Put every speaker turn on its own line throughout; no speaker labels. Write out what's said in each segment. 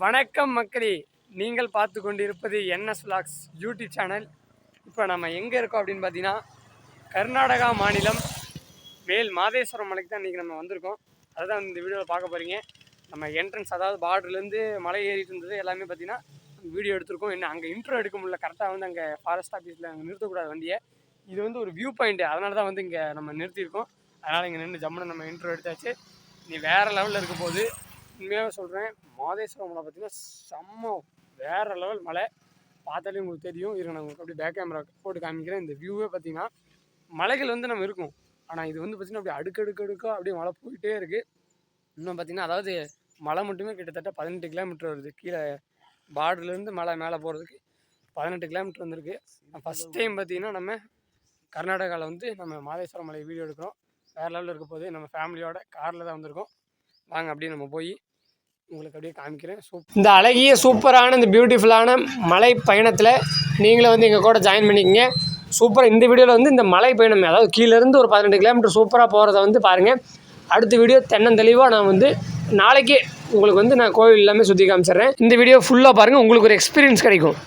வணக்கம் மக்களே, நீங்கள் பார்த்து கொண்டிருப்பது NS Vlogs யூடியூப் சேனல். இப்போ நம்ம எங்கே இருக்கோம் அப்படின்னு பார்த்தீங்கன்னா, கர்நாடகா மாநிலம் மேல் மாதேஸ்வரம் மலைக்கு தான் இன்றைக்கி நம்ம வந்திருக்கோம். அதுதான் இந்த வீடியோவில் பார்க்க போகிறீங்க. நம்ம என்ட்ரன்ஸ், அதாவது பார்டர்லேருந்து மலை ஏறிட்டு இருந்தது எல்லாமே பார்த்தீங்கன்னா வீடியோ எடுத்திருக்கோம். என்ன அங்கே இன்ட்ரோ எடுக்க முடியல, கரெக்டாக வந்து அங்கே ஃபாரஸ்ட் ஆஃபீஸில் அங்கே நிறுத்தக்கூடாது வண்டியை. இது வந்து ஒரு வியூ பாயிண்ட்டு, அதனால தான் வந்து இங்கே நம்ம நிறுத்தியிருக்கோம். அதனால் இங்கே நின்று ஜம்முன்னு நம்ம இன்ட்ரோ எடுத்தாச்சு. நீ வேறு லெவலில் இருக்க போது. உண்மையாக சொல்கிறேன், மாதேஸ்வரம் மலை பார்த்தீங்கன்னா செம்ம வேறு லெவல் மலை. பார்த்தாலே உங்களுக்கு தெரியும். இருங்க, நான் உங்களுக்கு அப்படியே பேக் கேமரா போட்டு காமிக்கிறேன். இந்த வியூவே பார்த்தீங்கன்னா மலைகள் வந்து நம்ம இருக்கும், ஆனால் இது வந்து பார்த்திங்கன்னா அப்படியே அடுக்கடுக்காக அப்படியே மழை போயிட்டே இருக்குது. இன்னும் பார்த்திங்கன்னா, அதாவது மலை மட்டுமே கிட்டத்தட்ட 18 கிலோமீட்டர் வருது. கீழே பார்டர்லேருந்து மலை மேலே போகிறதுக்கு 18 கிலோமீட்டர் வந்திருக்கு. ஃபஸ்ட் டைம் பார்த்திங்கன்னா நம்ம கர்நாடகாவில் வந்து நம்ம மாதேஸ்வரம் மலை வீடியோ எடுக்கிறோம். வேறு லெவலில் இருக்க போது. நம்ம ஃபேமிலியோட காரில் தான் வந்திருக்கோம். வாங்க அப்படியே நம்ம போய் உங்களுக்கு அப்படியே காமிக்கிறேன். இந்த அழகிய சூப்பரான இந்த பியூட்டிஃபுல்லான மலை பயணத்தில் நீங்களும் வந்து எங்கள் கூட ஜாயின் பண்ணிக்கங்க. சூப்பராக இந்த வீடியோவில் வந்து இந்த மலை பயணம், அதாவது கீழேருந்து ஒரு 18 கிலோமீட்டர் சூப்பராக போகிறத வந்து பாருங்கள். அடுத்த வீடியோ தென்னந்தெளிவாக நான் வந்து நாளைக்கே உங்களுக்கு வந்து நான் கோவில் எல்லாமே சுற்றி காமிச்சிடுறேன். இந்த வீடியோ ஃபுல்லாக பாருங்கள், உங்களுக்கு ஒரு எக்ஸ்பீரியன்ஸ் கிடைக்கும்.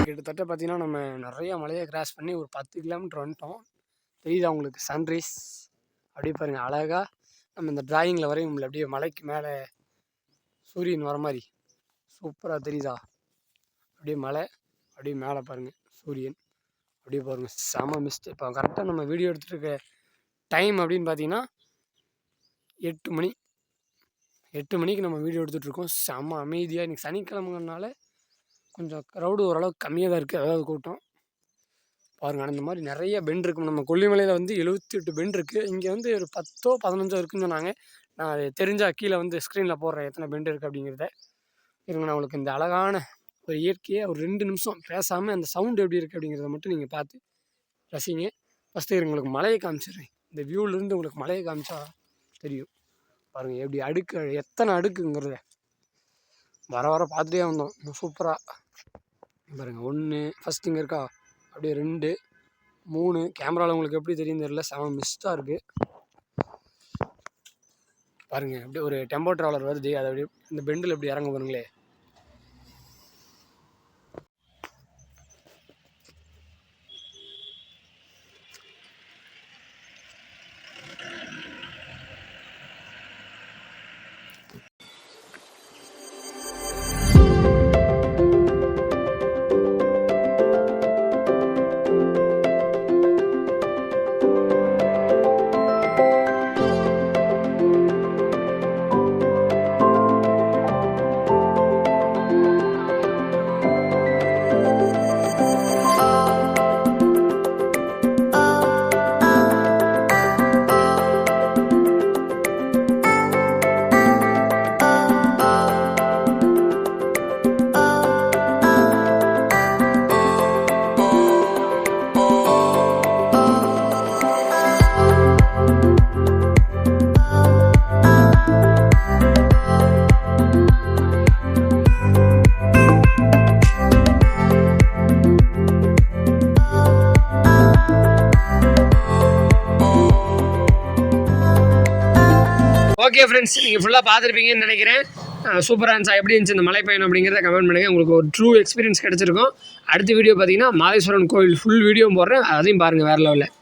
கிட்டத்தட்ட பார்த்திங்கன்னா நம்ம நிறையா மலையை கிராஸ் பண்ணி ஒரு 10 கிலோமீட்டர் வந்துட்டோம். தெரியுதா உங்களுக்கு சன்ரைஸ்? அப்படியே பாருங்கள், அழகாக நம்ம இந்த டிராயிங்கில் வரையும் அப்படியே மலைக்கு மேலே சூரியன் வர மாதிரி சூப்பராக தெரியுதா? அப்படியே மலை, அப்படியே மேலே பாருங்கள் சூரியன், அப்படியே பாருங்கள் செம மிஸ்ட். இப்போ கரெக்டாக நம்ம வீடியோ எடுத்துகிட்டு இருக்க டைம் அப்படின்னு பார்த்தீங்கன்னா 8 மணிக்கு நம்ம வீடியோ எடுத்துகிட்ருக்கோம். செம அமைதியாக. இன்றைக்கி சனிக்கிழமைனால கொஞ்சம் க்ரௌடு ஓரளவுக்கு கம்மியாக தான் இருக்குது, அதாவது கூட்டம் பாருங்கள். அந்த மாதிரி நிறைய பெண்ட் இருக்கும். நம்ம கொல்லிமலையில் வந்து 78 பெண்ட் இருக்குது. இங்கே வந்து ஒரு 10ஓ 15ஓ இருக்குன்னு சொன்னாங்க. நான் அது தெரிஞ்சால் கீழே வந்து ஸ்க்ரீனில் போடுறேன் எத்தனை பெண்ட் இருக்குது அப்படிங்கிறத. இருங்க, நான் உங்களுக்கு இந்த அழகான ஒரு இயற்கையை ஒரு 2 நிமிஷம் பேசாமல் அந்த சவுண்டு எப்படி இருக்குது அப்படிங்கிறத மட்டும் நீங்கள் பார்த்து ரசிங்க. ஃபஸ்ட்டு உங்களுக்கு மலையை காமிச்சிடுறேன். இந்த வியூவிலேருந்து உங்களுக்கு மலையை காமிச்சா தெரியும். பாருங்கள் எப்படி அடுக்கு, எத்தனை அடுக்குங்கிறத வர வர பார்த்துட்டே வந்தோம். சூப்பராக பாருங்கள். ஒன்று ஃபஸ்ட் இங்கே இருக்கா, அப்படியே 2 3 கேமராவில் உங்களுக்கு எப்படி தெரியும் தெரியல, செம மிஸ்டாக இருக்குது பாருங்கள். அப்படியே ஒரு டெம்போ ட்ராவலர் வருது, அதை அப்படியே இந்த பெண்டில் எப்படி இறங்க பாருங்களே. ஓகே ஃப்ரெண்ட்ஸ், நீங்கள் ஃபுல்லாக பார்த்துருப்பீங்கன்னு நினைக்கிறேன். சூப்பராக இருந்துச்சா, எப்படி இருந்துச்சு இந்த மலை பயணம் அப்படிங்கிறத கமெண்ட் பண்ணுங்கள். உங்களுக்கு ஒரு ட்ரூ எக்ஸ்பீரியன்ஸ் கிடச்சிருக்கும். அடுத்த வீடியோ பார்த்தீங்கன்னா மாதேஸ்வரன் கோவில் ஃபுல் வீடியோ போடுறேன், அதையும் பாருங்கள் வேறு லெவலில்.